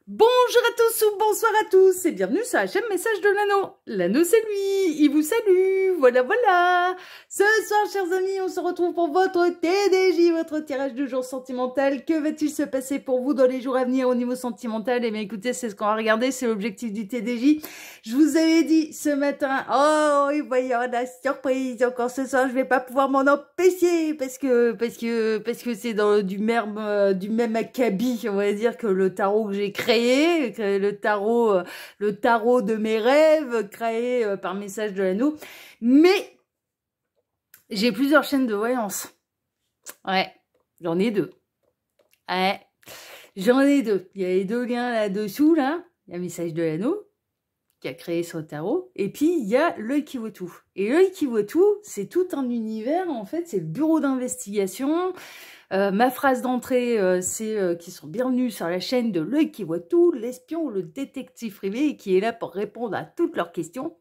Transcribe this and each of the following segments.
Bonjour à tous ou bonsoir à tous et bienvenue sur la chaîne Message de l'Anneau. L'Anneau c'est lui, il vous salue, voilà. Ce soir chers amis, on se retrouve pour votre TDJ, votre tirage du jour sentimental. Que va-t-il se passer pour vous dans les jours à venir au niveau sentimental? Eh bien écoutez, c'est ce qu'on va regarder, c'est l'objectif du TDJ. Je vous avais dit ce matin, oh oui, voyons la surprise, encore ce soir je vais pas pouvoir m'en empêcher parce que c'est dans du même acabit, on va dire, que le tarot que j'ai créé. Le tarot de mes rêves créé par Message de l'Anneau. Mais j'ai plusieurs chaînes de voyance. Ouais, j'en ai deux. Ouais, j'en ai deux. Il y a les deux liens là-dessous, là. Il y a Message de l'Anneau qui a créé son tarot. Et puis, il y a l'œil qui voit tout. Et l'œil qui voit tout, c'est tout un univers. En fait, c'est le bureau d'investigation. Ma phrase d'entrée, c'est qu'ils sont bienvenus sur la chaîne de l'œil qui voit tout, l'espion, le détective privé, qui est là pour répondre à toutes leurs questions.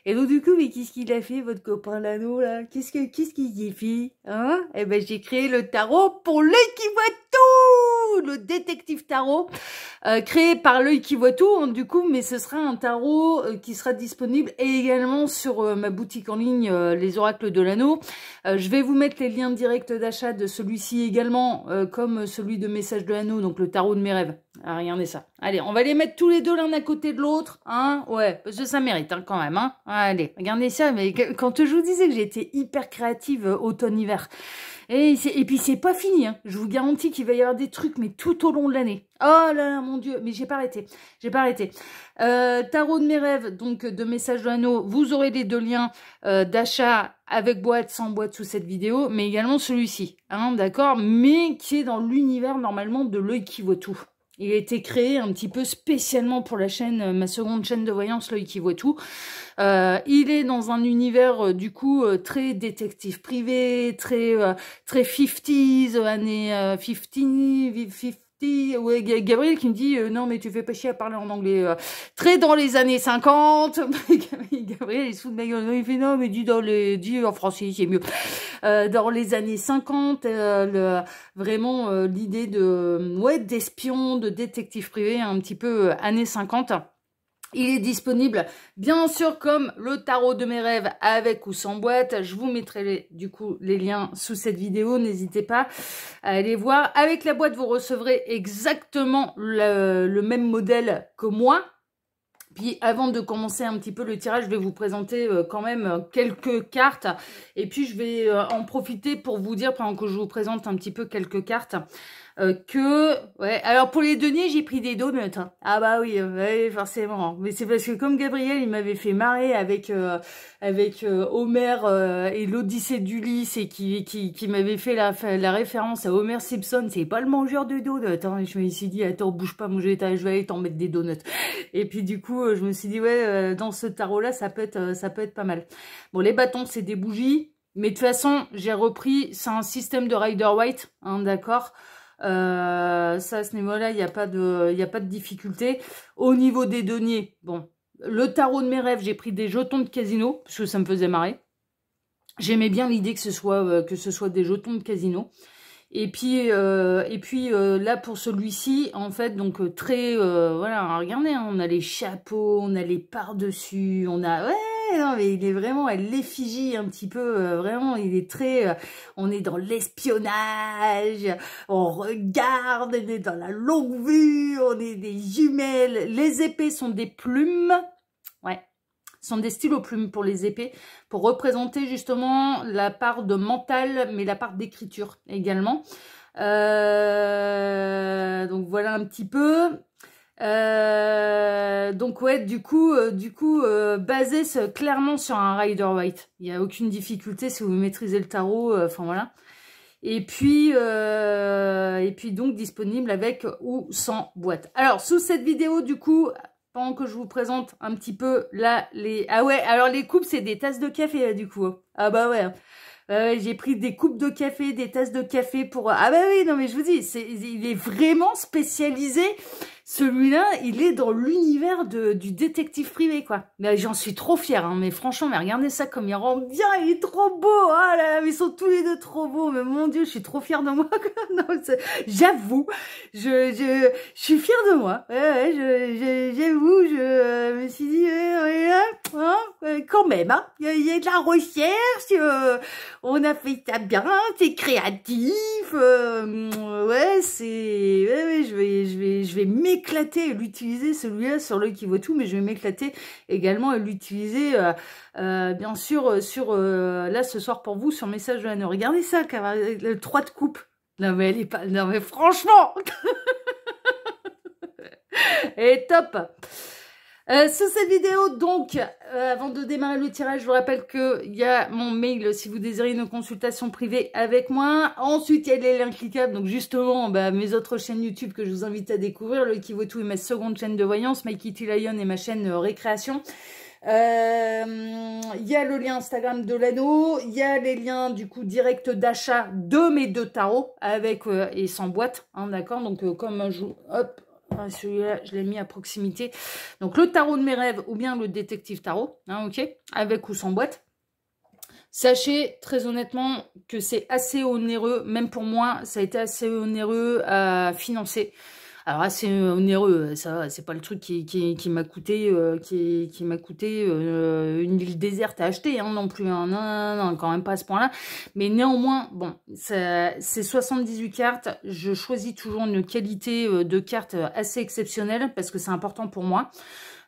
Et donc du coup, mais qu'est-ce qu'il a fait, votre copain l'anneau, là? Qu'est-ce qu'il a fait, hein? Eh ben, j'ai créé le tarot pour l'œil qui voit tout, le détective tarot, créé par l'œil qui voit tout, hein, du coup, mais ce sera un tarot qui sera disponible également sur ma boutique en ligne, les oracles de l'anneau. Je vais vous mettre les liens directs d'achat de celui-ci également, comme celui de Message de l'Anneau, donc le tarot de mes rêves. Ah, regardez ça. Allez, on va les mettre tous les deux l'un à côté de l'autre, hein. Ouais, parce que ça mérite, hein, quand même, hein. Allez, regardez ça. Mais quand je vous disais que j'étais hyper créative automne-hiver, et puis c'est pas fini, hein. Je vous garantis qu'il va y avoir des trucs, mais tout au long de l'année. Oh là là, mon Dieu, mais j'ai pas arrêté. Tarot de mes rêves, donc de Message de l'Anneau, vous aurez les deux liens d'achat avec boîte, sans boîte sous cette vidéo, mais également celui-ci, hein, d'accord, mais qui est dans l'univers normalement de l'œil qui voit tout. Il a été créé un petit peu spécialement pour la chaîne, ma seconde chaîne de voyance, l'œil qui voit tout. Il est dans un univers du coup très détective privé, très 50s, années 50, ouais, Gabriel qui me dit non mais tu fais pas chier à parler en anglais, très dans les années 50. Gabriel il se fout de ma gueule, il fait non mais dis en français c'est mieux. Dans les années 50, vraiment l'idée de d'espion, de détective privé, un petit peu années 50. Il est disponible, bien sûr, comme le tarot de mes rêves, avec ou sans boîte. Je vous mettrai du coup les liens sous cette vidéo. N'hésitez pas à aller voir. Avec la boîte, vous recevrez exactement le même modèle que moi. Puis avant de commencer un petit peu le tirage, je vais vous présenter quand même quelques cartes. Et puis je vais en profiter pour vous dire, pendant que je vous présente un petit peu quelques cartes, ouais, alors pour les deniers, j'ai pris des donuts. Hein. Ah bah oui, ouais, forcément. Mais c'est parce que comme Gabriel, il m'avait fait marrer avec Homer et l'Odyssée d'Ulysse et qui m'avait fait la référence à Homer Simpson, c'est pas le mangeur de donuts. Hein. Je me suis dit, attends, bouge pas, je vais aller t'en mettre des donuts. Et puis du coup, je me suis dit, ouais, dans ce tarot-là, ça peut être pas mal. Bon, les bâtons, c'est des bougies. Mais de toute façon, j'ai repris, c'est un système de Rider-Waite, hein, d'accord. Ça, à ce niveau-là, il n'y a pas de difficulté. Au niveau des deniers, bon, le tarot de mes rêves, j'ai pris des jetons de casino, parce que ça me faisait marrer. J'aimais bien l'idée que ce soit des jetons de casino. Et puis là, pour celui-ci, en fait, donc voilà, regardez, hein, on a les chapeaux, on a les par-dessus, on a... Ouais, non, mais il est vraiment à l'effigie un petit peu, vraiment, il est très... on est dans l'espionnage, on regarde, on est dans la longue vue, on est des jumelles, les épées sont des plumes, ouais, sont des stylos plumes pour les épées, pour représenter justement la part de mental, mais la part d'écriture également. Donc voilà un petit peu... donc ouais, du coup basé clairement sur un Rider-Waite. Il n'y a aucune difficulté si vous maîtrisez le tarot, enfin voilà. Et puis donc disponible avec ou sans boîte. Alors sous cette vidéo du coup, pendant que je vous présente un petit peu là les... Ah ouais, alors les coupes c'est des tasses de café là, du coup. Ah bah ouais. J'ai pris des coupes de café, des tasses de café pour... Ah bah oui, non mais je vous dis, il est vraiment spécialisé Celui-là, il est dans l'univers du détective privé, quoi. Mais j'en suis trop fière, hein. Mais franchement, mais regardez ça comme il rend bien, il est trop beau. Ah là, mais ils sont tous les deux trop beaux. Mais mon Dieu, je suis trop fière de moi. Non, j'avoue, je suis fière de moi. Ouais, j'avoue, je me suis dit, quand même, hein, il y a de la recherche, on a fait ça bien, c'est créatif, ouais, je vais m'éclater à l'utiliser, celui-là, sur l'œil qui voit tout, mais je vais m'éclater également à l'utiliser, bien sûr, sur, là, ce soir pour vous, sur Message de Anneau. Regardez ça, le 3 de coupe. Non, mais elle est pas, non, mais franchement, elle est top. Sur cette vidéo, donc, avant de démarrer le tirage, je vous rappelle qu'il y a mon mail si vous désirez une consultation privée avec moi. Ensuite, il y a les liens cliquables, donc justement, mes autres chaînes YouTube que je vous invite à découvrir, le Qui vaut tout et ma seconde chaîne de voyance, My Kitty Lion et ma chaîne Récréation. Il y a le lien Instagram de l'anneau, il y a les liens du coup direct d'achat de mes 2 tarots avec et sans boîte, hein, d'accord. Donc comme un jour, hop. Celui-là, je l'ai mis à proximité. Donc, le tarot de mes rêves ou bien le détective tarot, hein, ok, avec ou sans boîte. Sachez, très honnêtement, que c'est assez onéreux, même pour moi, ça a été assez onéreux à financer. Alors, assez onéreux, ça, c'est pas le truc qui m'a coûté, qui m'a coûté une île déserte à acheter, hein, non plus, hein, non, quand même pas à ce point-là. Mais néanmoins, bon, c'est 78 cartes. Je choisis toujours une qualité de carte assez exceptionnelle parce que c'est important pour moi.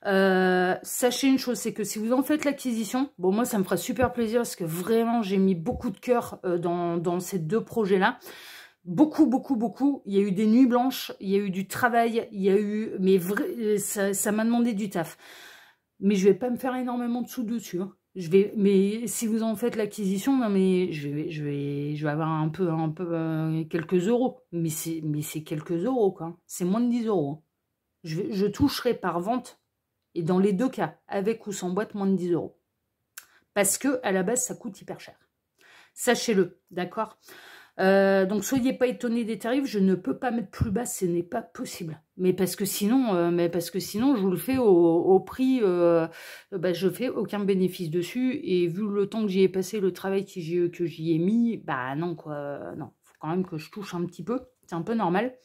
Sachez une chose, c'est que si vous en faites l'acquisition, bon, moi, ça me fera super plaisir parce que vraiment, j'ai mis beaucoup de cœur dans ces 2 projets-là. Beaucoup, beaucoup, beaucoup. Il y a eu des nuits blanches, il y a eu du travail, il y a eu... Mais ça m'a demandé du taf. Mais je vais pas me faire énormément de sous dessus. Hein. Mais si vous en faites l'acquisition, non mais je vais avoir un peu quelques euros. Mais c'est quelques euros, quoi. C'est moins de 10 euros. Hein. Je toucherai par vente, et dans les 2 cas, avec ou sans boîte, moins de 10 euros. Parce que à la base, ça coûte hyper cher. Sachez-le, d'accord ? Donc soyez pas étonnés des tarifs, je ne peux pas mettre plus bas, ce n'est pas possible. Mais parce que sinon, je vous le fais au prix, je fais aucun bénéfice dessus. Et vu le temps que j'y ai passé, le travail que j'y ai mis, bah non quoi, non, faut quand même que je touche un petit peu, c'est un peu normal.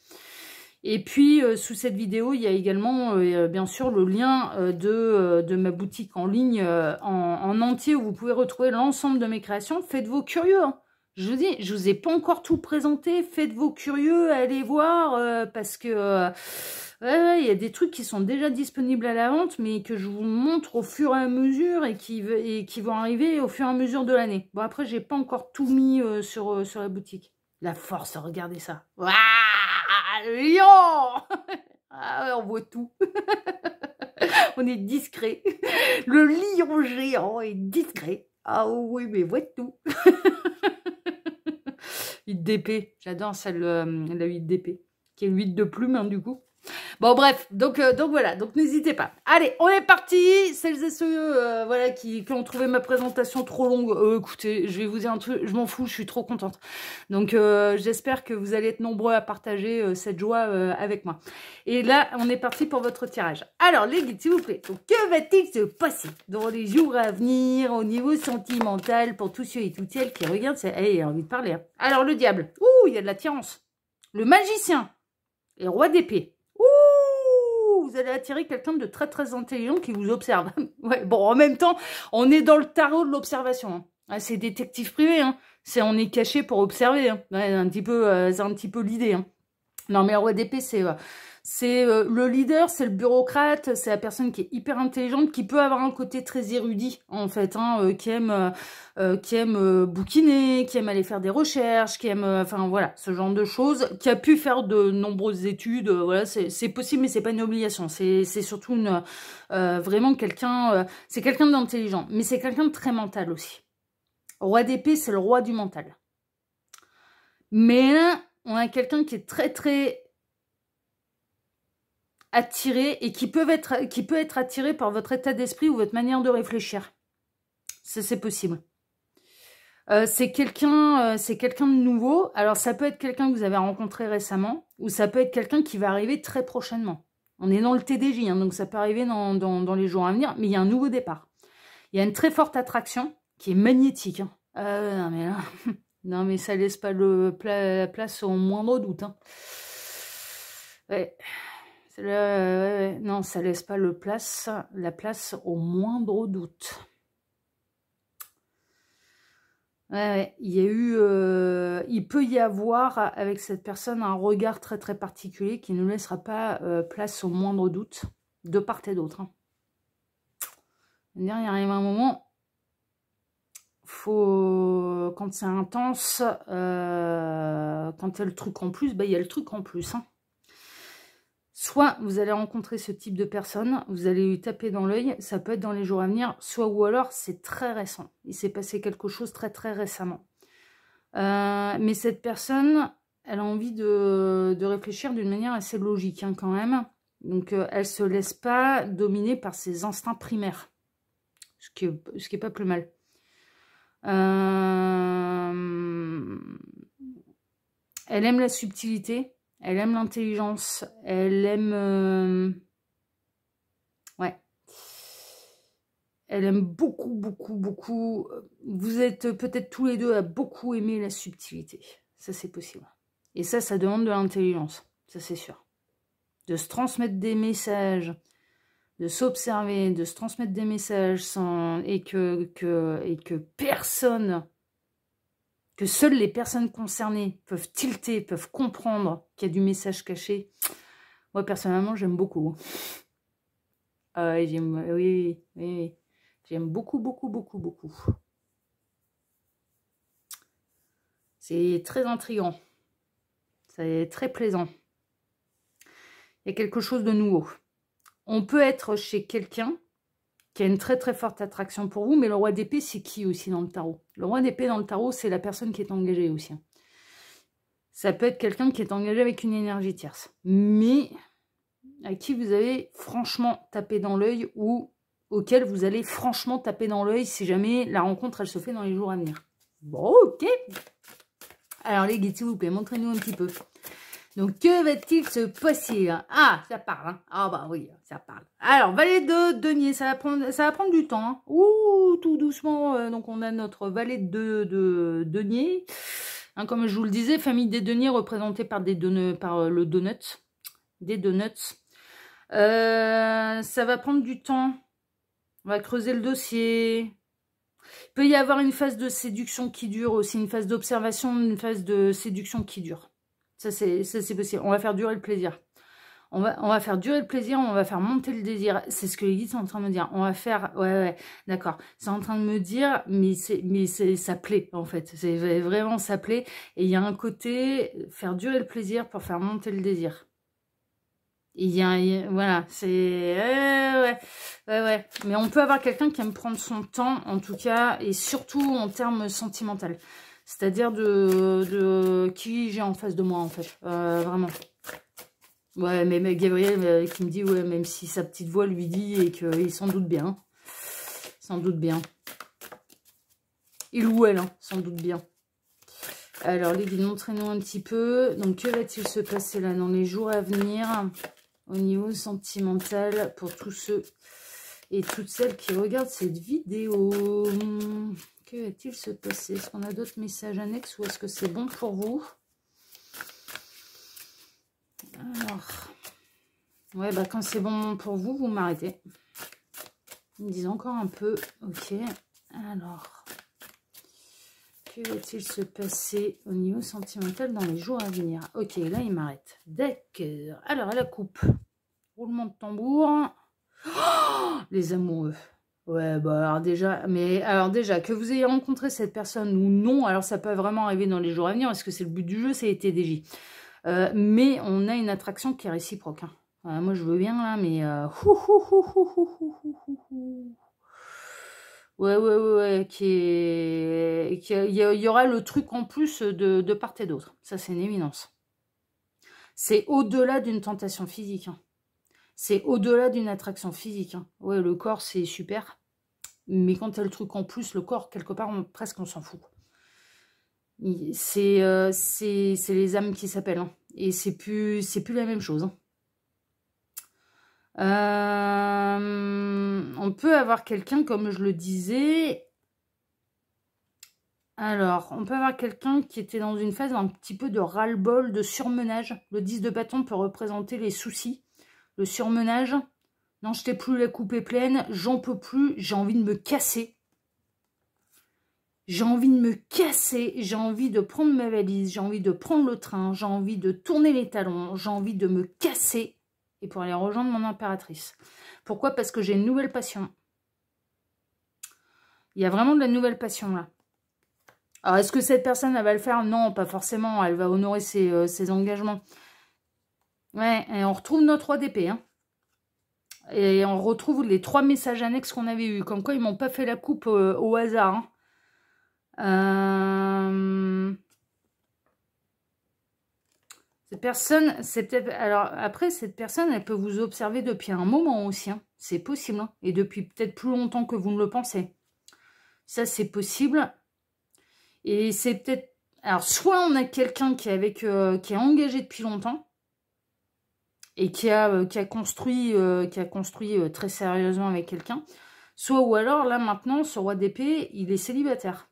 Et puis sous cette vidéo, il y a également bien sûr le lien de ma boutique en ligne en entier où vous pouvez retrouver l'ensemble de mes créations. Faites-vous curieux, hein. Je vous dis, je vous ai pas encore tout présenté. Faites-vous curieux, allez voir parce que il y a des trucs qui sont déjà disponibles à la vente, mais que je vous montre au fur et à mesure et qui vont arriver au fur et à mesure de l'année. Bon après, j'ai pas encore tout mis sur la boutique. La force, regardez ça. Waouh, le lion. Ah ouais, on voit tout. On est discret. Le lion géant est discret. Ah oui, mais voit tout. 8 d'épée, j'adore celle, la 8 d'épée, qui est 8 de plume, hein, du coup. Bon, bref, donc voilà, donc n'hésitez pas. Allez, on est parti. Celles et ceux voilà, qui ont trouvé ma présentation trop longue, écoutez, je vais vous dire un truc, je m'en fous, je suis trop contente. Donc, j'espère que vous allez être nombreux à partager cette joie avec moi. Et là, on est parti pour votre tirage. Alors, les guides, s'il vous plaît, donc, que va-t-il se passer dans les jours à venir au niveau sentimental pour tous ceux et toutes celles qui regardent ça. Hey, j'ai envie de parler. Hein. Alors, le diable, ouh, il y a de l'attirance. Le magicien et roi d'épée. Vous allez attirer quelqu'un de très très intelligent qui vous observe. Ouais, bon, en même temps, on est dans le tarot de l'observation. Hein. Ah, c'est détective privé. Hein. On est caché pour observer. Hein. Ouais, c'est un petit peu l'idée. Hein. Non, mais le roi d'épée, c'est le leader, c'est le bureaucrate, c'est la personne qui est hyper intelligente, qui peut avoir un côté très érudit, en fait, hein, qui aime bouquiner, qui aime aller faire des recherches, qui aime, enfin voilà, ce genre de choses, qui a pu faire de nombreuses études, voilà, c'est possible, mais c'est pas une obligation, c'est surtout vraiment quelqu'un, c'est quelqu'un d'intelligent, mais c'est quelqu'un de très mental aussi. Roi d'épée, c'est le roi du mental. Mais là, on a quelqu'un qui est très très attiré et qui peut être attiré par votre état d'esprit ou votre manière de réfléchir. C'est possible. C'est quelqu'un de nouveau. Alors ça peut être quelqu'un que vous avez rencontré récemment ou ça peut être quelqu'un qui va arriver très prochainement. On est dans le TDJ, hein, donc ça peut arriver dans les jours à venir, mais il y a un nouveau départ. Il y a une très forte attraction qui est magnétique. Hein. Non, mais là, non, mais ça laisse pas la place au moindre doute. Hein. Ouais. Ouais. Non, ça laisse pas la place au moindre doute. Ouais, il y a eu, il peut y avoir avec cette personne un regard très très particulier qui ne laissera pas place au moindre doute de part et d'autre. Hein. Il arrive un moment, faut, quand c'est intense, quand il y a le truc en plus, bah, il y a le truc en plus. Hein. Soit vous allez rencontrer ce type de personne, vous allez lui taper dans l'œil, ça peut être dans les jours à venir, soit ou alors c'est très récent. Il s'est passé quelque chose très très récemment. Mais cette personne, elle a envie de réfléchir d'une manière assez logique hein, quand même. Donc elle ne se laisse pas dominer par ses instincts primaires, ce qui est pas plus mal. Elle aime la subtilité. Elle aime l'intelligence, elle aime... ouais. Elle aime beaucoup, beaucoup, beaucoup... Vous êtes peut-être tous les deux à beaucoup aimer la subtilité. Ça, c'est possible. Et ça demande de l'intelligence. Ça, c'est sûr. De se transmettre des messages, de s'observer, de se transmettre des messages sans... et que personne... que seules les personnes concernées peuvent tilter, peuvent comprendre qu'il y a du message caché. Moi, personnellement, j'aime beaucoup. Oui. J'aime beaucoup, beaucoup, beaucoup, beaucoup. C'est très intriguant. C'est très plaisant. Il y a quelque chose de nouveau. On peut être chez quelqu'un qui a une très très forte attraction pour vous, mais le roi d'épée, c'est qui aussi dans le tarot? Le roi d'épée dans le tarot, c'est la personne qui est engagée aussi. Ça peut être quelqu'un qui est engagé avec une énergie tierce, mais à qui vous avez franchement tapé dans l'œil ou auquel vous allez franchement taper dans l'œil si jamais la rencontre, elle se fait dans les jours à venir. Bon, ok. Alors les guides, s'il vous plaît, montrez-nous un petit peu. Donc, que va-t-il se passer là? Ah, ça parle. Hein. Ah bah oui, ça parle. Alors, valet de denier, ça va prendre du temps. Hein. Ouh, tout doucement. Donc, on a notre valet de denier. Hein, comme je vous le disais, famille des deniers représentée par le donut. Des donuts. Ça va prendre du temps. On va creuser le dossier. Il peut y avoir une phase de séduction qui dure aussi, une phase d'observation, une phase de séduction qui dure. Ça, c'est possible. On va faire durer le plaisir. On va faire durer le plaisir, on va faire monter le désir. C'est ce que les guides sont en train de me dire. On va faire... Ouais, d'accord. C'est en train de me dire, mais ça plaît, en fait. C'est vraiment, ça plaît. Et il y a un côté, faire durer le plaisir pour faire monter le désir. Voilà, c'est... Ouais. Mais on peut avoir quelqu'un qui aime prendre son temps, en tout cas, et surtout en termes sentimentaux. C'est-à-dire de qui j'ai en face de moi, en fait. Vraiment. Ouais, mais Gabriel qui me dit, ouais, même si sa petite voix lui dit et qu'il s'en doute bien. S'en doute bien. Il ou elle, hein, s'en doute bien. Alors, les guides, montrez-nous un petit peu. Donc, que va-t-il se passer là dans les jours à venir au niveau sentimental pour tous ceux et toutes celles qui regardent cette vidéo? Que va-t-il se passer? Est-ce qu'on a d'autres messages annexes ou est-ce que c'est bon pour vous? Alors, ouais, bah quand c'est bon pour vous, vous m'arrêtez. Ils me disent encore un peu. Ok. Alors, que va-t-il se passer au niveau sentimental dans les jours à venir? Ok, là, il m'arrête. D'accord. Alors, à la coupe. Roulement de tambour. Oh, les amoureux. Ouais, bah alors déjà, que vous ayez rencontré cette personne ou non, alors ça peut vraiment arriver dans les jours à venir, parce que c'est le but du jeu, c'est les TDJ. Mais on a une attraction qui est réciproque. Hein. Moi, je veux bien, là, mais... Ouais, il y aura le truc en plus de part et d'autre. Ça, c'est une évidence. C'est au-delà d'une tentation physique. Hein. C'est au-delà d'une attraction physique. Hein. Ouais, le corps, c'est super. Mais quand tu as le truc en plus, le corps, quelque part, presque on s'en fout. C'est les âmes qui s'appellent. Hein. Et c'est plus la même chose. Hein. On peut avoir quelqu'un, comme je le disais... Alors, on peut avoir quelqu'un qui était dans une phase un petit peu de ras-le-bol, de surmenage. Le 10 de bâton peut représenter les soucis, le surmenage. Non, je t'ai plus, la coupe est pleine, j'en peux plus, j'ai envie de me casser. J'ai envie de me casser, j'ai envie de prendre ma valise, j'ai envie de prendre le train, j'ai envie de tourner les talons, j'ai envie de me casser et pour aller rejoindre mon impératrice. Pourquoi? Parce que j'ai une nouvelle passion. Il y a vraiment de la nouvelle passion là. Alors, est-ce que cette personne, elle va le faire? Non, pas forcément. Elle va honorer ses engagements. Ouais, et on retrouve notre 3 d'épée. Hein. Et on retrouve les 3 messages annexes qu'on avait eus. Comme quoi, ils m'ont pas fait la coupe au hasard. Hein. Cette personne, c'est peut-être... Alors, après, cette personne, elle peut vous observer depuis un moment aussi. Hein. C'est possible. Hein. Et depuis peut-être plus longtemps que vous ne le pensez. Ça, c'est possible. Et c'est peut-être... Alors, soit on a quelqu'un qui est engagé depuis longtemps et qui a construit très sérieusement avec quelqu'un, soit ou alors, là, maintenant, ce roi d'épée, il est célibataire.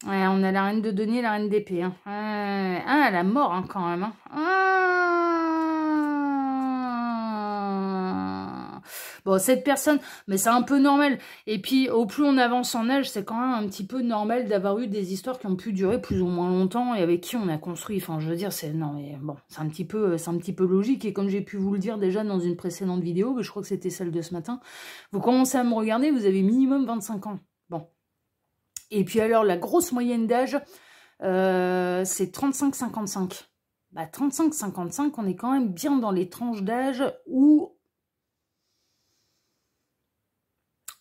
Ouais, on a la reine de denier, la reine d'épée. Hein. Ah, elle a mort, hein, quand même. Hein. Bon, cette personne, mais c'est un peu normal. Et puis, au plus on avance en âge, c'est quand même un petit peu normal d'avoir eu des histoires qui ont pu durer plus ou moins longtemps et avec qui on a construit. Enfin, je veux dire, c'est non, mais bon, c'est un petit peu logique. Et comme j'ai pu vous le dire déjà dans une précédente vidéo, je crois que c'était celle de ce matin, vous commencez à me regarder, vous avez minimum 25 ans. Bon. Et puis alors, la grosse moyenne d'âge, c'est 35-55. Bah, 35-55, on est quand même bien dans les tranches d'âge où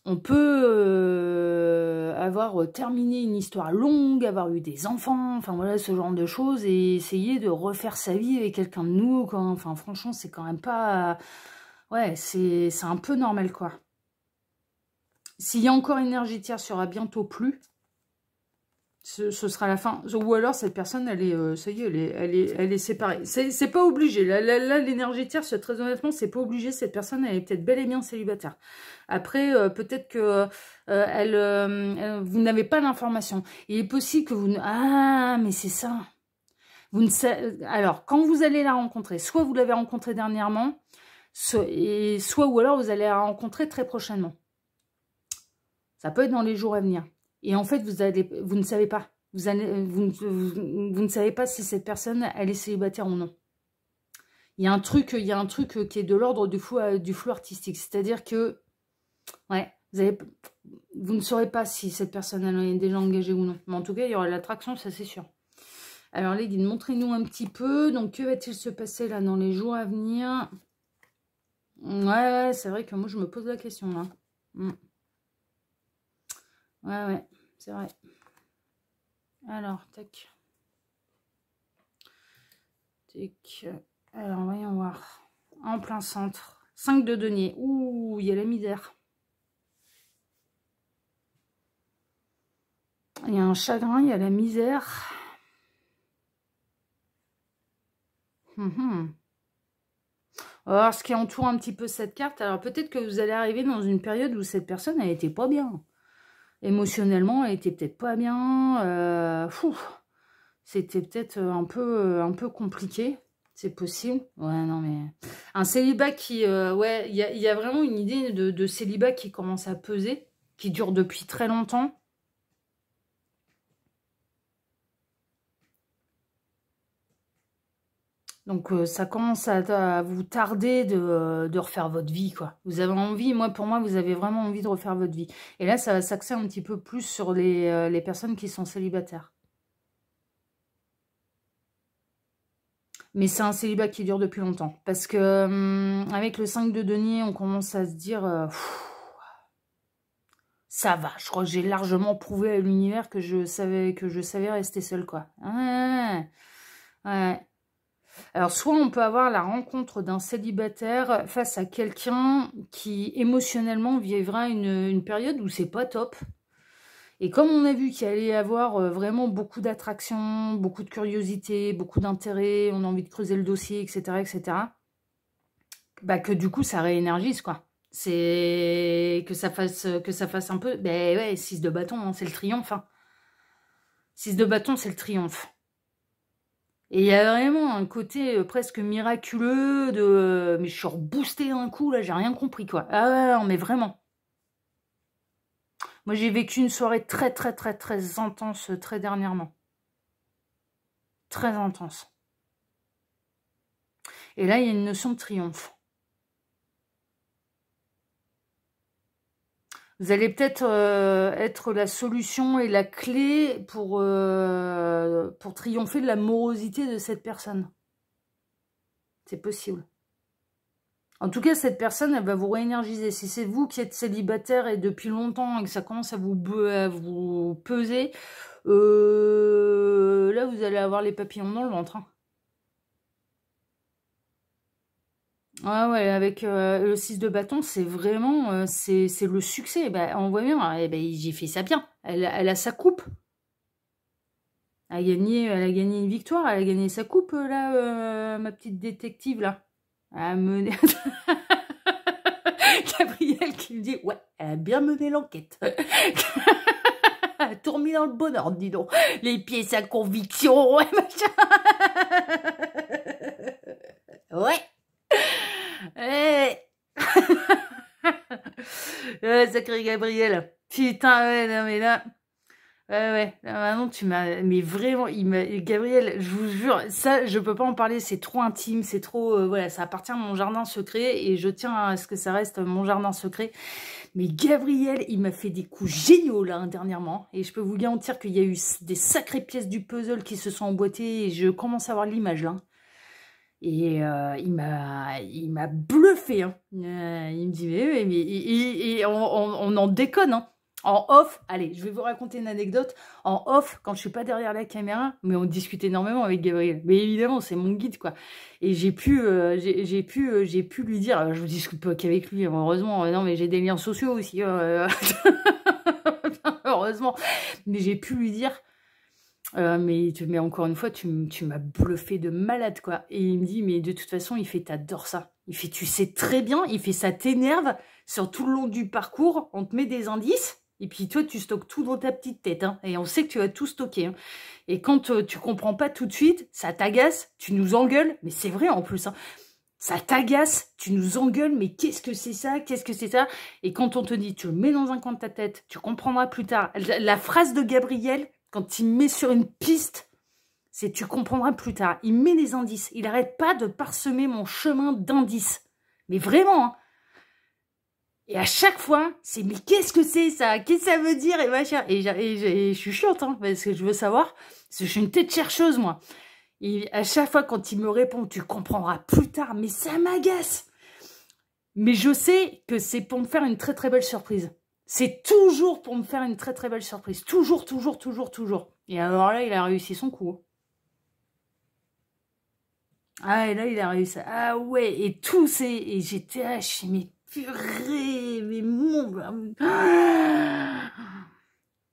on peut avoir terminé une histoire longue, avoir eu des enfants, enfin voilà, ce genre de choses, et essayer de refaire sa vie avec quelqu'un de nouveau, quoi. Enfin, franchement, c'est quand même pas... Ouais, c'est un peu normal, quoi. S'il y a encore énergie tiers, sera bientôt plus. Ce sera la fin. Ou alors, cette personne, elle est, ça y est, elle est séparée. C'est pas obligé. Là l'énergie tierce, très honnêtement, c'est pas obligé. Cette personne, elle est peut-être bel et bien célibataire. Après, peut-être que vous n'avez pas l'information. Il est possible que vous... Ah, mais c'est ça. Vous ne savez... Alors, quand vous allez la rencontrer, soit vous l'avez rencontrée dernièrement, soit ou alors vous allez la rencontrer très prochainement. Ça peut être dans les jours à venir. Et en fait, vous ne savez pas. Vous ne savez pas si cette personne, elle est célibataire ou non. Il y a un truc qui est de l'ordre du flou artistique. C'est-à-dire que, ouais, vous ne saurez pas si cette personne, elle est déjà engagée ou non. Mais en tout cas, il y aura l'attraction, ça c'est sûr. Alors les guides, montrez-nous un petit peu. Donc, que va-t-il se passer là dans les jours à venir? Ouais, c'est vrai que moi, je me pose la question là. Ouais, c'est vrai. Alors, tac. Tac. Alors, voyons voir. En plein centre. 5 de denier. Ouh, il y a la misère. Il y a un chagrin, il y a la misère. Alors, ce qui entoure un petit peu cette carte, alors peut-être que vous allez arriver dans une période où cette personne, elle était pas bien. Émotionnellement, elle était peut-être pas bien. C'était peut-être un peu compliqué. C'est possible. Ouais, non, mais... Un célibat qui... ouais, il y a vraiment une idée de célibat qui commence à peser, qui dure depuis très longtemps. Donc, ça commence à vous tarder de refaire votre vie, quoi. Vous avez envie, pour moi, vous avez vraiment envie de refaire votre vie. Et là, ça va s'axer un petit peu plus sur les personnes qui sont célibataires. Mais c'est un célibat qui dure depuis longtemps. Parce que avec le 5 de denier, on commence à se dire... ça va, je crois que j'ai largement prouvé à l'univers que je savais rester seule, quoi. Ouais. Alors, soit on peut avoir la rencontre d'un célibataire face à quelqu'un qui, émotionnellement, vivra une période où c'est pas top. Et comme on a vu qu'il allait y avoir vraiment beaucoup d'attraction, beaucoup de curiosité, beaucoup d'intérêt, on a envie de creuser le dossier, etc., etc., bah, que du coup, ça réénergise, quoi. C'est que ça fasse un peu... Ben ouais, 6 de bâton, hein, c'est le triomphe. Hein. 6 de bâton, c'est le triomphe. Et il y a vraiment un côté presque miraculeux de... Mais je suis reboostée d'un coup, là, j'ai rien compris, quoi. Ah ouais, non, mais vraiment. Moi, j'ai vécu une soirée très, très, très, très intense très dernièrement. Très intense. Et là, il y a une notion de triomphe. Vous allez peut-être être la solution et la clé pour triompher de la morosité de cette personne. C'est possible. En tout cas, cette personne, elle va vous réénergiser. Si c'est vous qui êtes célibataire et depuis longtemps et que ça commence à vous peser, là, vous allez avoir les papillons dans le ventre. Hein. Ouais, avec le 6 de bâton, c'est vraiment c'est le succès. Bah, on voit bien, eh ben, j'ai fait ça bien. Elle a sa coupe. Elle a gagné une victoire, elle a gagné sa coupe, là, ma petite détective, là. Elle a mené... Gabrielle qui me dit, ouais, elle a bien mené l'enquête. Elle a tout remis dans le bon ordre, dis donc. Les pieds, sa conviction, ouais, machin. Ouais. Sacré Gabriel. Putain, ouais, non, mais là... Ouais, là, maintenant, tu m'as... Mais vraiment, Gabriel, je vous jure, ça, je peux pas en parler, c'est trop intime, c'est trop... voilà, ça appartient à mon jardin secret, et je tiens à ce que ça reste mon jardin secret. Mais Gabriel, il m'a fait des coups géniaux, là, dernièrement, et je peux vous garantir qu'il y a eu des sacrées pièces du puzzle qui se sont emboîtées, et je commence à avoir l'image, là. Et il m'a bluffé. Hein. Il me dit, mais on en déconne. Hein. En off, allez, je vais vous raconter une anecdote. En off, quand je suis pas derrière la caméra, mais on discute énormément avec Gabriel. Mais évidemment, c'est mon guide, quoi. Et j'ai pu lui dire, je vous discute pas qu'avec lui, heureusement. Non, mais j'ai des liens sociaux aussi. Heureusement. Mais j'ai pu lui dire... mais encore une fois, tu m'as bluffé de malade, quoi. Et il me dit, mais de toute façon, il fait, t'adores ça. Il fait, tu sais très bien, il fait, ça t'énerve. Sur tout le long du parcours, on te met des indices. Et puis toi, tu stockes tout dans ta petite tête. Hein, et on sait que tu vas tout stocker. Hein. Et quand tu comprends pas tout de suite, ça t'agace, tu nous engueules. Mais c'est vrai en plus. Hein. Ça t'agace, tu nous engueules, mais qu'est-ce que c'est ça? Qu'est-ce que c'est ça? Et quand on te dit, tu le mets dans un coin de ta tête, tu comprendras plus tard. La phrase de Gabriel... Quand il met sur une piste, c'est tu comprendras plus tard. Il met des indices. Il n'arrête pas de parsemer mon chemin d'indices. Mais vraiment. Hein. Et à chaque fois, c'est mais qu'est-ce que c'est ça? Qu'est-ce que ça veut dire? Et machin. Et je suis chiante, hein, parce que je veux savoir. Parce que je suis une tête chercheuse, moi. Et à chaque fois, quand il me répond, tu comprendras plus tard. Mais ça m'agace. Mais je sais que c'est pour me faire une très très belle surprise. C'est toujours pour me faire une très très belle surprise. Toujours, toujours, toujours, toujours. Et alors là, il a réussi son coup. Ah, et là, il a réussi. Ah ouais, et tout c'est... Et j'étais haché, mais purée, mais mon...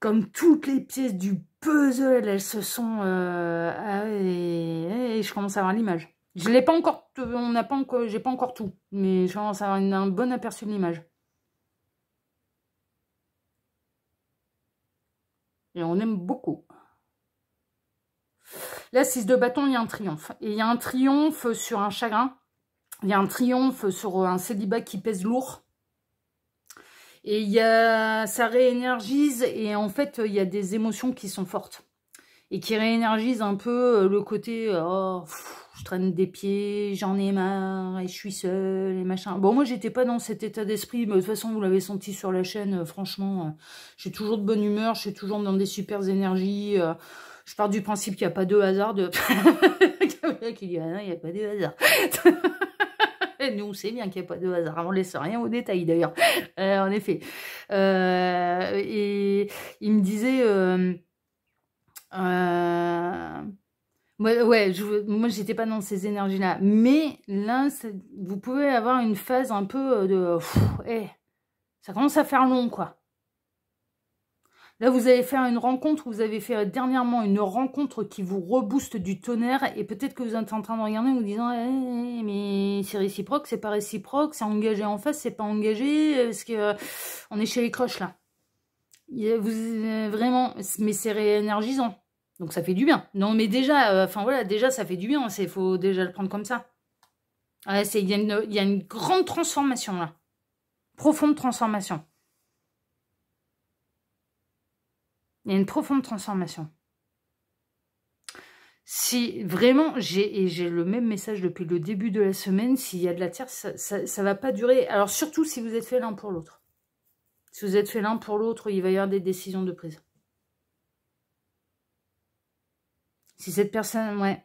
Comme toutes les pièces du puzzle, elles se sont... Ah, et je commence à avoir l'image. Je l'ai pas encore... J'ai pas encore tout. Mais je commence à avoir un bon aperçu de l'image. Et on aime beaucoup. Là, 6 de bâton, il y a un triomphe. Et il y a un triomphe sur un chagrin. Il y a un triomphe sur un célibat qui pèse lourd. Et il y a, ça réénergise. Et en fait, il y a des émotions qui sont fortes. Et qui réénergisent un peu le côté... Oh, je traîne des pieds, j'en ai marre, et je suis seule, et machin. Bon, moi, j'étais pas dans cet état d'esprit, mais de toute façon, vous l'avez senti sur la chaîne, franchement, j'ai toujours de bonne humeur, je suis toujours dans des super énergies, je pars du principe qu'il n'y a pas de hasard, qui dit, ah non, il n'y a pas de hasard. Et nous, on sait bien qu'il n'y a pas de hasard, on ne laisse rien au détail, d'ailleurs, en effet. Et il me disait... ouais, moi j'étais pas dans ces énergies-là. Mais là, vous pouvez avoir une phase un peu de... ça commence à faire long, quoi. Là, vous allez faire une rencontre, vous avez fait dernièrement une rencontre qui vous rebooste du tonnerre, et peut-être que vous êtes en train de regarder en vous disant mais c'est réciproque, c'est pas réciproque, c'est engagé en face, c'est pas engagé, parce que on est chez les croches là. Vraiment, mais c'est réénergisant, donc ça fait du bien. Non, mais déjà, enfin voilà, déjà ça fait du bien, il faut déjà le prendre comme ça. Ouais, il y a une grande transformation là, profonde transformation. Il y a une profonde transformation. Si vraiment, j'ai le même message depuis le début de la semaine, s'il y a de la tierce, ça va pas durer. Alors surtout si vous êtes fait l'un pour l'autre. Si vous êtes fait l'un pour l'autre, il va y avoir des décisions de prise. Si cette personne, ouais.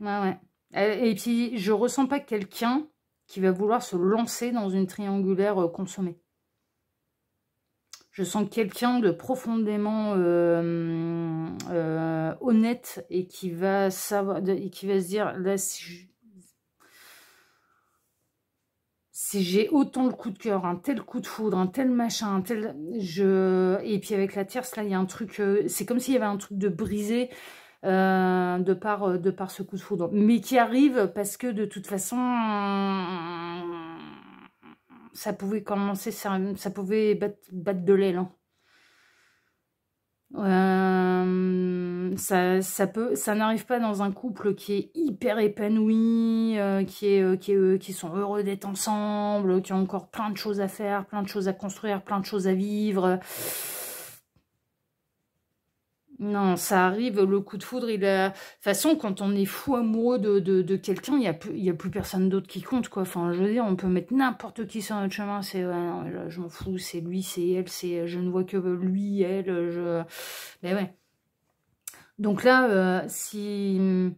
Et puis, je ressens pas quelqu'un qui va vouloir se lancer dans une triangulaire consommée. Je sens quelqu'un de profondément honnête et qui va savoir, et qui va se dire, là, si j'ai autant le coup de cœur, un tel coup de foudre, un tel machin, un tel... Et puis avec la tierce, là, il y a un truc... c'est comme s'il y avait un truc de brisé de par ce coup de foudre. Mais qui arrive parce que de toute façon... ça pouvait commencer... Ça pouvait battre de l'aile. Ça n'arrive pas dans un couple qui est hyper épanoui, qui sont heureux d'être ensemble, qui ont encore plein de choses à faire, plein de choses à construire, plein de choses à vivre. Non, ça arrive, le coup de foudre, de toute façon, quand on est fou amoureux de quelqu'un, il y a plus personne d'autre qui compte, quoi. Enfin, je veux dire, on peut mettre n'importe qui sur notre chemin, c'est, ouais, non, là, je m'en fous, c'est lui, c'est elle, je ne vois que lui, elle, mais ouais. Donc là, si le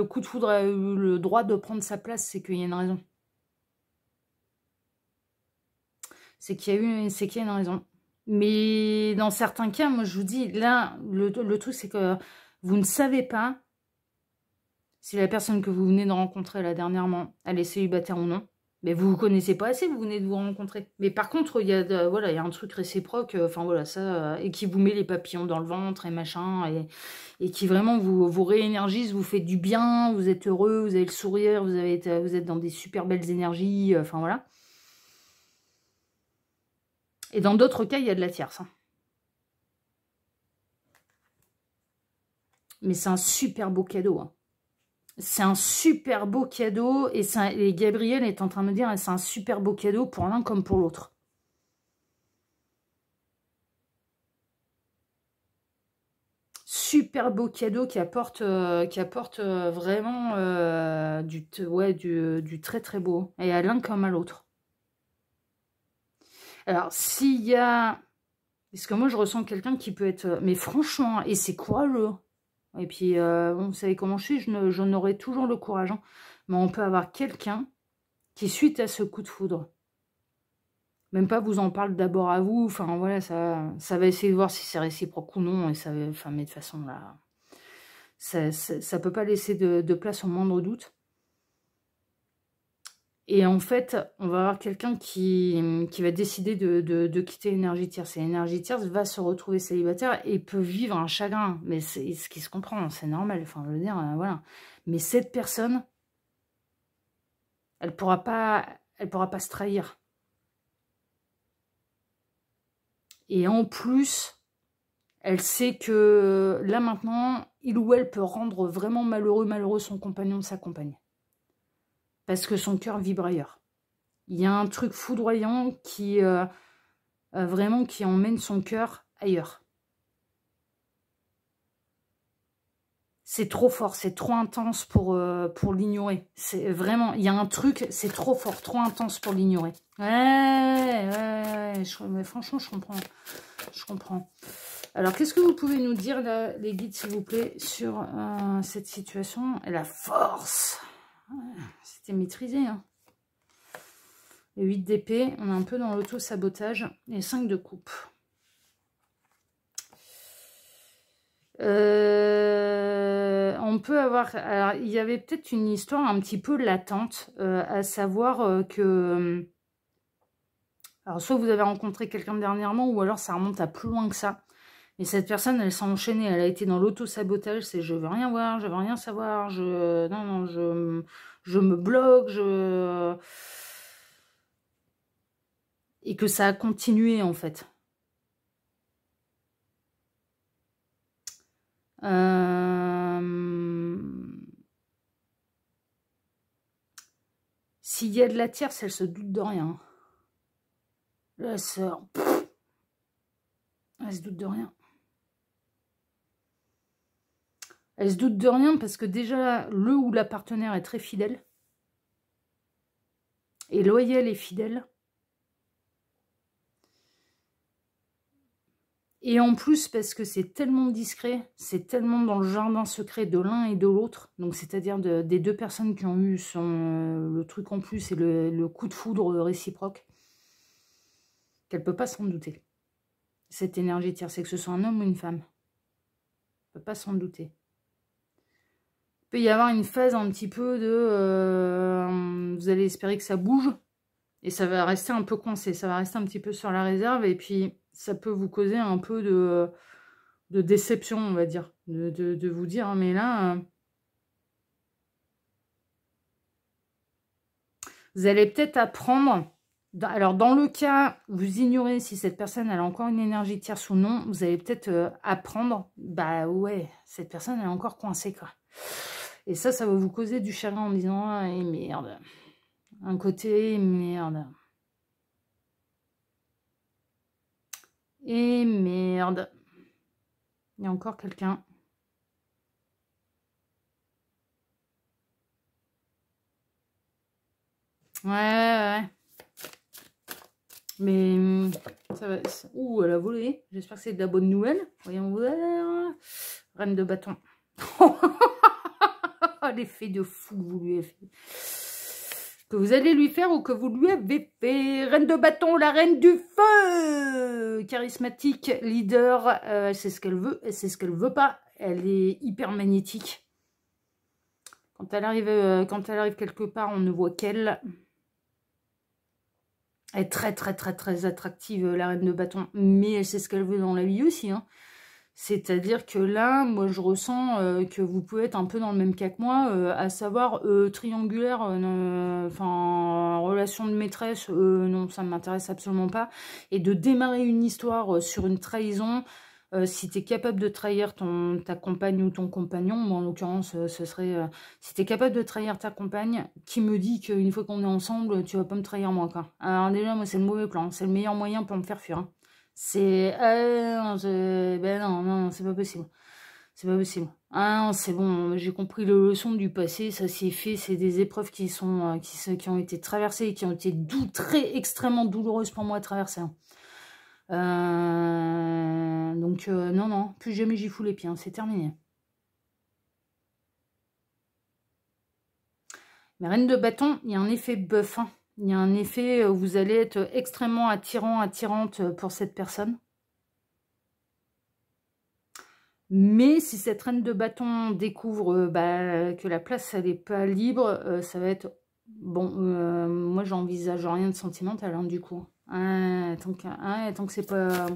coup de foudre a eu le droit de prendre sa place, c'est qu'il y a une raison. C'est qu'il y a une raison. Mais dans certains cas, moi je vous dis, là, le truc c'est que vous ne savez pas si la personne que vous venez de rencontrer là dernièrement, elle est célibataire ou non. Mais vous ne connaissez pas assez, vous venez de vous rencontrer. Mais par contre, il y a, voilà, il y a un truc réciproque, enfin voilà, ça, et qui vous met les papillons dans le ventre et machin, et qui vraiment vous réénergise, vous fait du bien, vous êtes heureux, vous avez le sourire, vous êtes dans des super belles énergies, enfin voilà. Et dans d'autres cas, il y a de la tierce. Hein. Mais c'est un super beau cadeau. Hein. C'est un super beau cadeau. Et Gabriel est en train de me dire, c'est un super beau cadeau pour l'un comme pour l'autre. Super beau cadeau qui apporte vraiment du très très beau. Et à l'un comme à l'autre. Alors, s'il y a... Parce que moi, je ressens quelqu'un qui peut être... Mais franchement, et c'est courageux. Et puis, bon, vous savez comment je suis, je n'aurai toujours le courage. Hein. Mais on peut avoir quelqu'un qui, suite à ce coup de foudre, même pas vous en parle d'abord à vous. Enfin, voilà, ça va essayer de voir si c'est réciproque ou non. Et ça, enfin, mais de toute façon, là, ça peut pas laisser de place au moindre doute. Et en fait, on va avoir quelqu'un qui va décider de quitter l'énergie tierce. Et l'énergie tierce va se retrouver célibataire et peut vivre un chagrin. Mais c'est ce qui se comprend, c'est normal. Enfin, je veux dire, voilà. Mais cette personne, elle pourra pas se trahir. Et en plus, elle sait que là maintenant, il ou elle peut rendre vraiment malheureux son compagnon de sa compagne. Parce que son cœur vibre ailleurs. Il y a un truc foudroyant qui vraiment qui emmène son cœur ailleurs. C'est trop fort, c'est trop intense pour l'ignorer. C'est vraiment, il y a un truc, c'est trop fort, trop intense pour l'ignorer. Ouais, mais franchement, je comprends. Je comprends. Alors, qu'est-ce que vous pouvez nous dire, là, les guides, s'il vous plaît, sur cette situation? La force. C'était maîtrisé, hein. Le 8 d'épée, on est un peu dans l'auto-sabotage. Et 5 de coupe. On peut avoir... Alors, il y avait peut-être une histoire un petit peu latente, à savoir que Alors, soit vous avez rencontré quelqu'un dernièrement, ou alors ça remonte à plus loin que ça. Et cette personne, elle s'est enchaînée, elle a été dans l'auto-sabotage, c'est je veux rien voir, je veux rien savoir, non, je me bloque, et que ça a continué, en fait. S'il y a de la tierce, elle se doute de rien. La sœur, elle se doute de rien. Elle se doute de rien parce que déjà, le ou la partenaire est très fidèle. Et loyal et fidèle. Et en plus, parce que c'est tellement discret, c'est tellement dans le jardin secret de l'un et de l'autre, donc c'est-à-dire des deux personnes qui ont eu le truc en plus et le coup de foudre réciproque, qu'elle ne peut pas s'en douter. Cette énergie tierce, c'est que ce soit un homme ou une femme. Elle ne peut pas s'en douter. Il peut y avoir une phase un petit peu de... vous allez espérer que ça bouge, et ça va rester un peu coincé, ça va rester un petit peu sur la réserve, et puis ça peut vous causer un peu de déception, on va dire, de vous dire, mais là, vous allez peut-être apprendre, alors dans le cas, vous ignorez si cette personne elle a encore une énergie tierce ou non, vous allez peut-être apprendre, bah ouais, cette personne elle est encore coincée, quoi. Et ça va vous causer du chagrin en disant, ah, et merde, un côté, merde. Et merde. Il y a encore quelqu'un. Ouais. Mais ça va. Ouh, elle a volé. J'espère que c'est de la bonne nouvelle. Voyons voir. Reine de bâton. L'effet de fou que vous lui avez fait. Que vous allez lui faire ou que vous lui avez fait. Reine de bâton, la reine du feu. Charismatique, leader. Elle sait ce qu'elle veut, elle sait ce qu'elle veut pas. Elle est hyper magnétique. Quand elle arrive quelque part, on ne voit qu'elle. Elle est très, très, très, très attractive, la reine de bâton. Mais elle sait ce qu'elle veut dans la vie aussi, hein. C'est-à-dire que là, moi, je ressens que vous pouvez être un peu dans le même cas que moi, à savoir triangulaire, enfin, relation de maîtresse, non, ça ne m'intéresse absolument pas. Et de démarrer une histoire sur une trahison, si tu es capable de trahir ta compagne ou ton compagnon, moi en l'occurrence, ce serait... si tu es capable de trahir ta compagne, qui me dit qu'une fois qu'on est ensemble, tu vas pas me trahir moi, quoi. Alors déjà, moi, c'est le mauvais plan, c'est le meilleur moyen pour me faire fuir, hein. C'est... ben non, c'est pas possible. C'est pas possible. Ah non, c'est bon, j'ai compris le leçon du passé, ça s'est fait, c'est des épreuves qui ont été traversées et qui ont été extrêmement douloureuses pour moi à traverser, hein. Donc, non, plus jamais j'y fous les pieds, hein, c'est terminé. Mais reine de bâton, il y a un effet bœuf, hein. Il y a un effet où vous allez être extrêmement attirante pour cette personne. Mais si cette reine de bâton découvre que la place, elle n'est pas libre, ça va être... Bon, moi, j'envisage rien de sentimental, hein, du coup. Tant que c'est pas...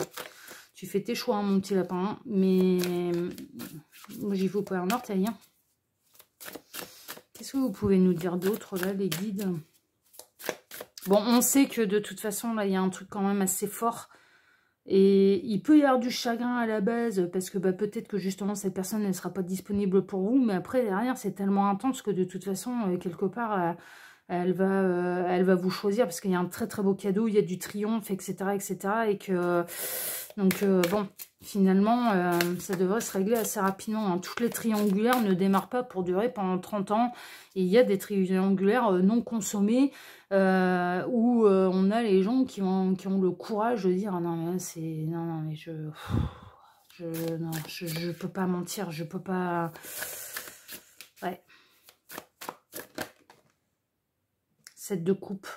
Tu fais tes choix, hein, mon petit lapin. Hein, mais moi, j'y faut pas un orteil. Hein. Qu'est-ce que vous pouvez nous dire d'autre, là, les guides? Bon, on sait que de toute façon, là, il y a un truc quand même assez fort. Et il peut y avoir du chagrin à la base, parce que peut-être que justement cette personne ne sera pas disponible pour vous, mais après derrière c'est tellement intense que de toute façon, quelque part, elle va vous choisir, parce qu'il y a un très très beau cadeau, il y a du triomphe, etc. et que... Donc bon, finalement, ça devrait se régler assez rapidement, hein. Toutes les triangulaires ne démarrent pas pour durer pendant 30 ans, et il y a des triangulaires non consommés, où on a les gens qui ont le courage de dire ah non mais c'est non mais je peux pas mentir, je peux pas, ouais. 7 de coupe,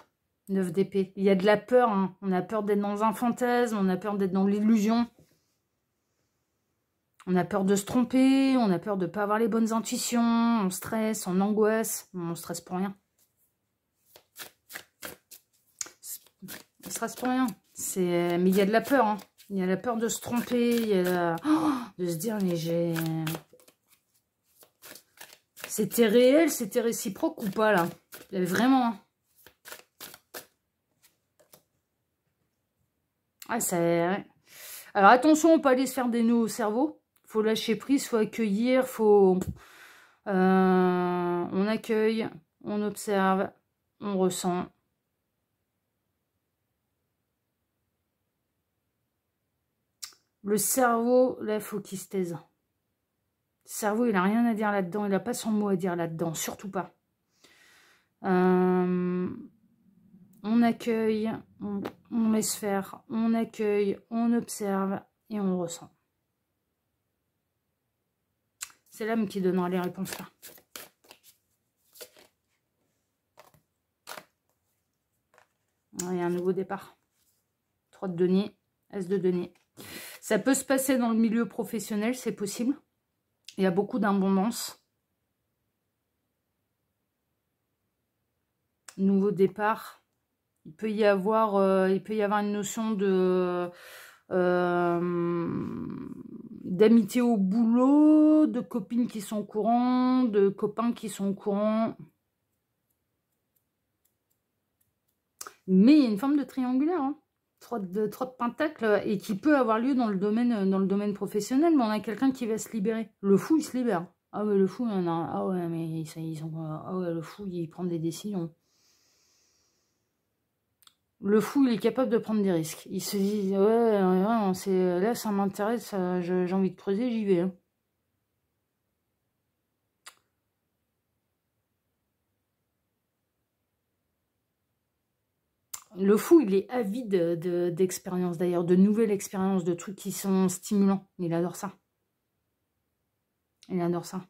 9 d'épée, il y a de la peur, hein. On a peur d'être dans un fantasme, on a peur d'être dans l'illusion, on a peur de se tromper, on a peur de pas avoir les bonnes intuitions, on stresse, on angoisse, on stresse pour rien. ne stresse pour rien. Mais il y a de la peur. Hein. Il y a la peur de se tromper. Il y a de se dire, mais j'ai... C'était réel, c'était réciproque ou pas, là? Vraiment. Hein. Ah, ça... Ouais. Alors, attention, on peut aller se faire des nœuds au cerveau. Faut lâcher prise, faut accueillir, faut... on accueille, on observe, on ressent. Le cerveau, là, il faut qu'il se taise. Le cerveau, il n'a rien à dire là-dedans. Il n'a pas son mot à dire là-dedans. Surtout pas. On accueille, on laisse faire. On accueille, on observe et on ressent. C'est l'âme qui donnera les réponses là. Il y a un nouveau départ. 3 de denier, As de denier. Ça peut se passer dans le milieu professionnel, c'est possible. Il y a beaucoup d'abondance. Nouveau départ. Il peut y avoir une notion de d'amitié au boulot, de copines qui sont au courant, de copains qui sont au courant. Mais il y a une forme de triangulaire, hein. 3 de pentacles, et qui peut avoir lieu dans le domaine professionnel, mais on a quelqu'un qui va se libérer. Le fou, il se libère. Ah ouais, le fou, ah ouais, mais ah ouais, le fou, il prend des décisions. Le fou, il est capable de prendre des risques. Il se dit, ouais, là, ça m'intéresse, j'ai envie de creuser, j'y vais. Hein. Le fou, il est avide d'expériences, d'ailleurs, de nouvelles expériences, de trucs qui sont stimulants. Il adore ça. Il adore ça.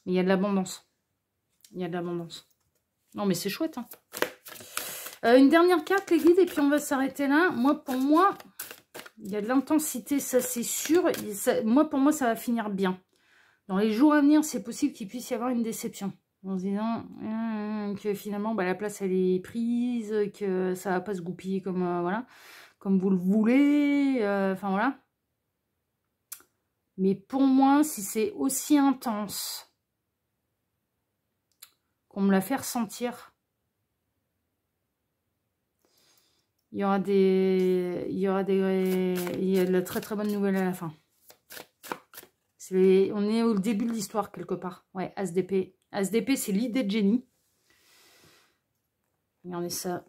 Mais il y a de l'abondance. Il y a de l'abondance. Non, mais c'est chouette. Hein. Une dernière carte, les guides, et puis on va s'arrêter là. Pour moi, il y a de l'intensité, ça c'est sûr. Pour moi, ça va finir bien. Dans les jours à venir, c'est possible qu'il puisse y avoir une déception. En se disant que finalement, la place, elle est prise, que ça va pas se goupiller comme, voilà, comme vous le voulez. Enfin, voilà. Mais pour moi, si c'est aussi intense qu'on me l'a fait ressentir, il y a de la très très bonne nouvelle à la fin. On est au début de l'histoire quelque part. Ouais, As d'épée. As d'épée, c'est l'idée de génie. Regardez ça.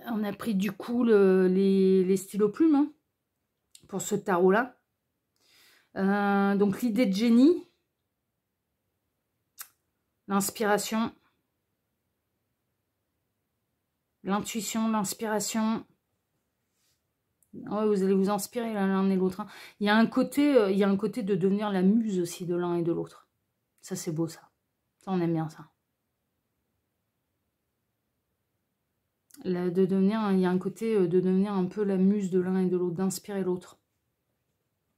On a pris du coup les stylos plumes hein, pour ce tarot-là. Donc l'idée de génie, l'inspiration, l'intuition, l'inspiration. Ouais, vous allez vous inspirer l'un et l'autre. Hein. Il y a un côté de devenir la muse aussi de l'un et de l'autre. Ça, c'est beau, ça. Ça, on aime bien ça. Il y a un côté de devenir un peu la muse de l'un et de l'autre, d'inspirer l'autre.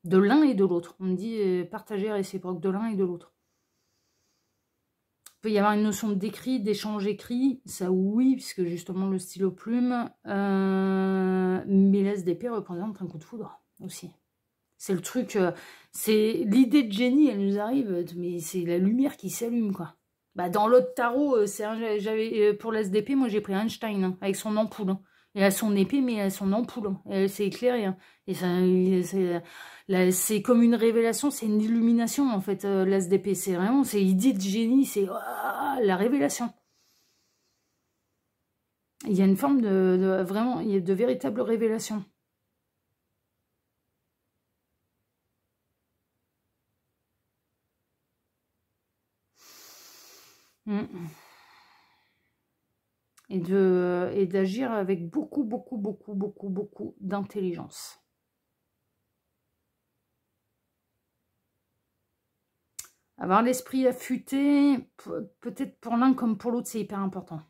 De l'un et de l'autre. On me dit partager réciproque de l'un et de l'autre. Il peut y avoir une notion d'écrit, d'échange écrit. Ça, oui, puisque justement le stylo plume. Mais l'As d'épée représente un coup de foudre aussi. C'est le truc, c'est l'idée de génie, elle nous arrive, mais c'est la lumière qui s'allume, quoi. Dans l'autre tarot, pour l'As d'épée, moi j'ai pris Einstein, hein, avec son ampoule. Hein. Il a son épée, mais il a son ampoule. Hein, et elle s'est éclairée. Hein. Et c'est comme une révélation, c'est une illumination, en fait, l'As d'épée. C'est vraiment, c'est l'idée de génie, c'est la révélation. Il y a une forme vraiment, il y a de véritable révélation. Et d'agir avec beaucoup d'intelligence. Avoir l'esprit affûté, peut-être pour l'un comme pour l'autre, c'est hyper important.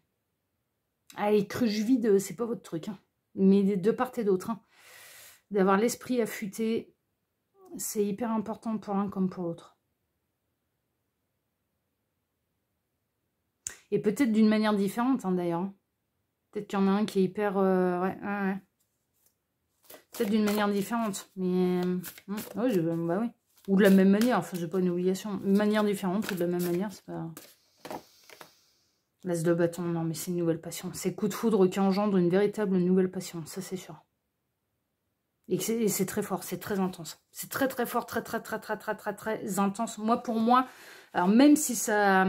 Allez, cruche vide, c'est pas votre truc. Hein. Mais de part et d'autre. Hein. D'avoir l'esprit affûté, c'est hyper important pour l'un comme pour l'autre. Et peut-être d'une manière différente, hein, d'ailleurs. Hein. Peut-être qu'il y en a un qui est hyper... ouais. Peut-être d'une manière différente. Mais... ouais, bah oui. Ou de la même manière. Enfin, c'est pas une obligation. Une manière différente ou de la même manière, c'est pas... L'as de bâton, non, mais c'est une nouvelle passion. C'est coup de foudre qui engendre une véritable nouvelle passion. Ça, c'est sûr. Et c'est très fort, c'est très intense. C'est très très fort, très intense. Moi, pour moi, alors même si ça...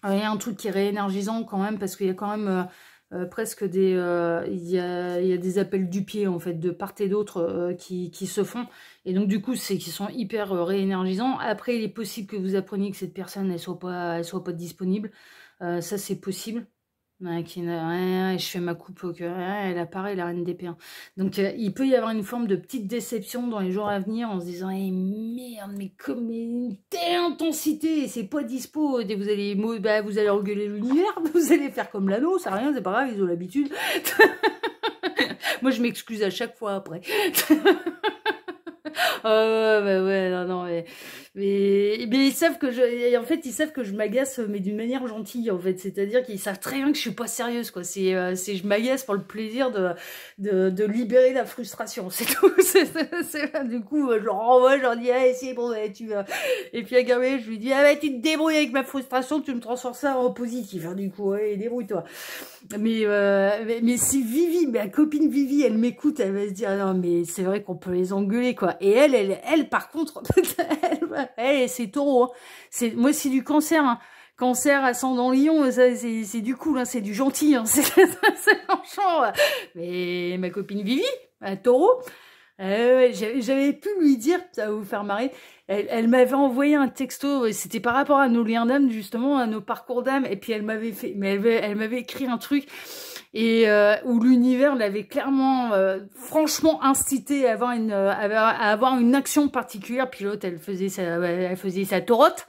Il y a un truc qui est réénergisant quand même, parce qu'il y a quand même presque des... il y a des appels du pied, en fait, de part et d'autre qui se font. Et donc, du coup, c'est qu'ils sont hyper réénergisants. Après, il est possible que vous appreniez que cette personne, elle soit pas disponible. Ça, c'est possible. Ouais, je fais ma coupe au cœur, elle apparaît la reine d'épée. Hein. Donc il peut y avoir une forme de petite déception dans les jours à venir en se disant merde, mais comme une telle intensité et c'est pas dispo, et vous allez engueuler l'univers, vous allez faire comme l'anneau, ça rien, c'est pas grave, ils ont l'habitude. Moi je m'excuse à chaque fois après. Ouais, non, mais ils savent que en fait, ils savent que je m'agace, mais d'une manière gentille, en fait. C'est-à-dire qu'ils savent très bien que je suis pas sérieuse, quoi. Je m'agace pour le plaisir de libérer la frustration. C'est tout. Du coup, je leur renvoie, je leur dis, allez, c'est bon, ouais, tu vas. Et puis, à Gabriel, je lui dis, ah, ouais, tu te débrouilles avec ma frustration, tu me transformes ça en positif, hein, du coup, ouais, débrouille-toi. Mais si Vivi, ma copine Vivi, elle m'écoute, elle va se dire, non, mais c'est vrai qu'on peut les engueuler, quoi. Et elle par contre, c'est taureau. Hein. Moi, c'est du cancer. Hein. Cancer, ascendant lion, c'est du cool, hein, c'est du gentil. Hein. C'est franchement. Mais ma copine Vivi, un taureau, j'avais pu lui dire, ça va vous faire marrer, elle m'avait envoyé un texto, c'était par rapport à nos liens d'âme, justement, à nos parcours d'âme, et puis elle m'avait écrit un truc, et où l'univers l'avait clairement, franchement incité à avoir une action particulière, puis l'autre, elle faisait sa taurote.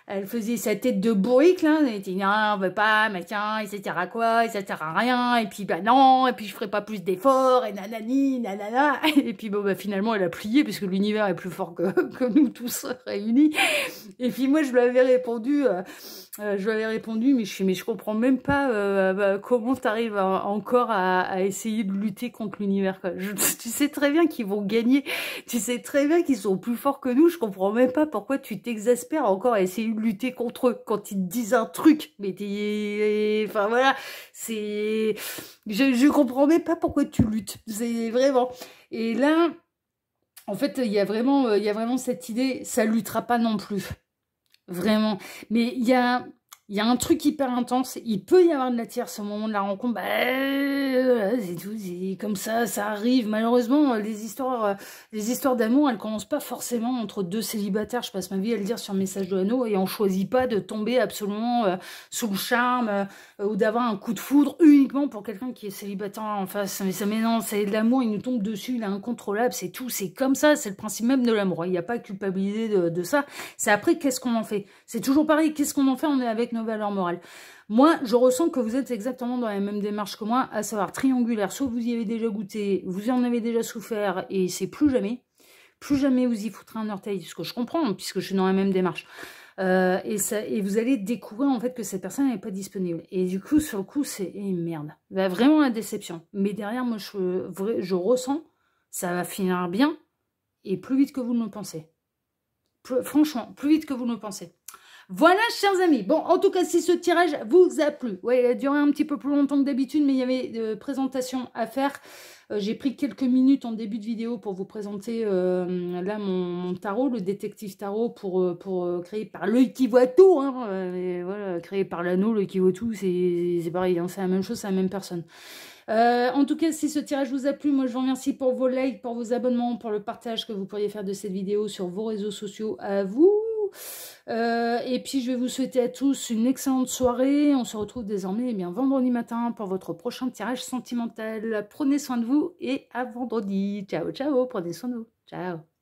Elle faisait sa tête de bourrique, là. Elle était, non, on veut pas, machin, et ça sert à quoi, et ça sert à rien, et puis, bah non, et puis je ferai pas plus d'efforts, et nanani, nanana. Et puis, bon, bah, finalement, elle a plié, puisque l'univers est plus fort que nous tous réunis. Et puis, moi, je lui avais répondu, mais je comprends même pas comment t'arrives encore à essayer de lutter contre l'univers, quoi. Tu sais très bien qu'ils vont gagner, tu sais très bien qu'ils sont plus forts que nous, je comprends même pas pourquoi tu t'exaspères encore à essayer de lutter contre eux quand ils te disent un truc, mais enfin voilà, je comprends même pas pourquoi tu luttes, c'est vraiment, et là, en fait, il y a vraiment cette idée, ça luttera pas non plus. Vraiment. Mais il y a un truc hyper intense. Il peut y avoir de la tierce au moment de la rencontre. Bah, c'est tout. C'est comme ça arrive. Malheureusement, les histoires d'amour, elles commencent pas forcément entre deux célibataires. Je passe ma vie à le dire sur Message de Anneau. Et on choisit pas de tomber absolument sous le charme ou d'avoir un coup de foudre uniquement pour quelqu'un qui est célibataire en face. Mais non, c'est de l'amour. Il nous tombe dessus. Il est incontrôlable. C'est tout. C'est comme ça. C'est le principe même de l'amour. Il n'y a pas à culpabiliser de ça. C'est après, qu'est-ce qu'on en fait? C'est toujours pareil. Qu'est-ce qu'on en fait? On est avec nos valeurs morales. Moi, je ressens que vous êtes exactement dans la même démarche que moi, à savoir triangulaire. Soit vous y avez déjà goûté, vous en avez déjà souffert, et c'est plus jamais vous y foutrez un orteil, ce que je comprends, puisque je suis dans la même démarche. Et vous allez découvrir en fait que cette personne n'est pas disponible. Et du coup, sur le coup, c'est merde. Vraiment la déception. Mais derrière, moi, je ressens, ça va finir bien, et plus vite que vous ne le pensez. Franchement, plus vite que vous ne le pensez. Voilà, chers amis. Bon, en tout cas, si ce tirage vous a plu, ouais, il a duré un petit peu plus longtemps que d'habitude, mais il y avait de présentations à faire. J'ai pris quelques minutes en début de vidéo pour vous présenter là mon tarot, le détective tarot, pour créé par l'œil qui voit tout. Hein, et voilà, créé par l'anneau, l'œil qui voit tout, c'est pareil, hein, c'est la même chose, c'est la même personne. En tout cas, si ce tirage vous a plu, moi je vous remercie pour vos likes, pour vos abonnements, pour le partage que vous pourriez faire de cette vidéo sur vos réseaux sociaux. À vous. Et puis je vais vous souhaiter à tous une excellente soirée. On se retrouve désormais vendredi matin pour votre prochain tirage sentimental. Prenez soin de vous et à vendredi. Ciao, ciao, prenez soin de vous. Ciao.